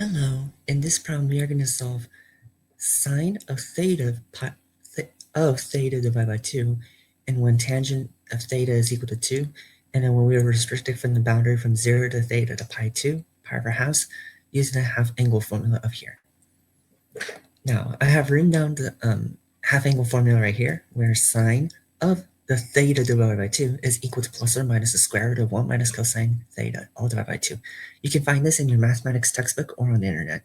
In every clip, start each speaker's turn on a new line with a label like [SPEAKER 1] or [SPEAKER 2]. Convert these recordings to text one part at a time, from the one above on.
[SPEAKER 1] Hello, in this problem we are going to solve sine of theta divided by 2, and when tangent of theta is equal to 2, and then when we are restricted from the boundary from 0 to theta to pi 2, pi over halves, using the half angle formula up here. Now, I have written down the half angle formula right here, where sine of the theta divided by 2 is equal to plus or minus the square root of 1 minus cosine theta, all divided by 2. You can find this in your mathematics textbook or on the internet.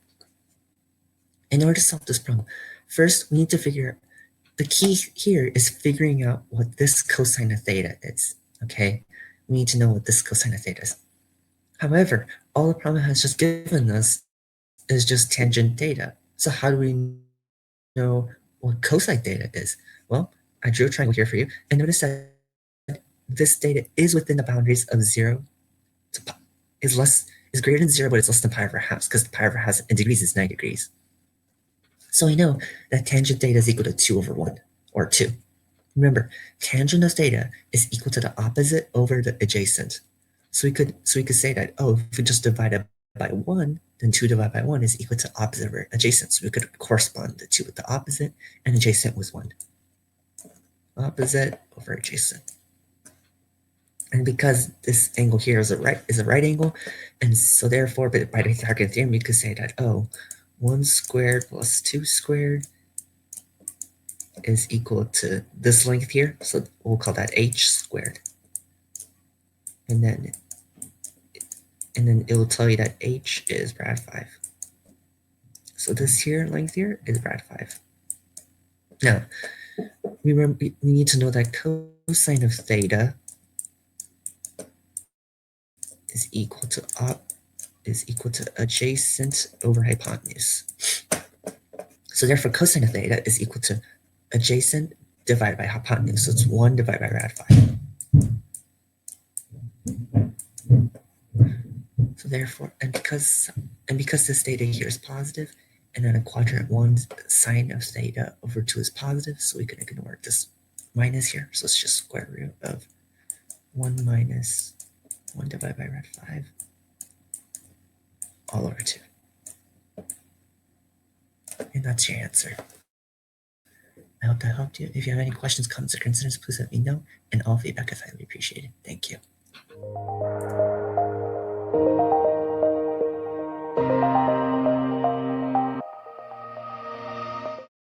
[SPEAKER 1] In order to solve this problem, first we need to figure, the key here is figuring out what this cosine of theta is, okay? We need to know what this cosine of theta is. However, all the problem has just given us is just tangent theta. So how do we know what cosine theta is? Well, I drew a triangle here for you, and notice that this theta is within the boundaries of 0 to pi, is greater than 0, but it's less than pi over halves, because pi over halves in degrees is 90 degrees. So we know that tangent theta is equal to 2 over 1, or 2. Remember, tangent of theta is equal to the opposite over the adjacent. So we could say that, oh, if we just divide it by 1, then 2 divided by 1 is equal to opposite over adjacent. So we could correspond the 2 with the opposite, and adjacent was 1. Opposite over adjacent. And because this angle here is a right angle, and so therefore, by the Pythagorean theorem, we could say that, oh, 1 squared plus 2 squared is equal to this length here, so we'll call that h squared. And then it will tell you that h is rad 5. So this here length here is rad 5. Now, we need to know that cosine of theta is equal to adjacent over hypotenuse. So therefore, cosine of theta is equal to adjacent divided by hypotenuse. So it's 1 divided by rad 5. So therefore, and because this theta here is positive, and then a quadrant 1 sine of theta over 2 is positive, so we can ignore this minus here. So it's just square root of 1 minus 1 divided by rad 5 all over 2. And that's your answer. I hope that helped you. If you have any questions, comments, or concerns, please let me know, and all feedback is highly appreciated. Thank you.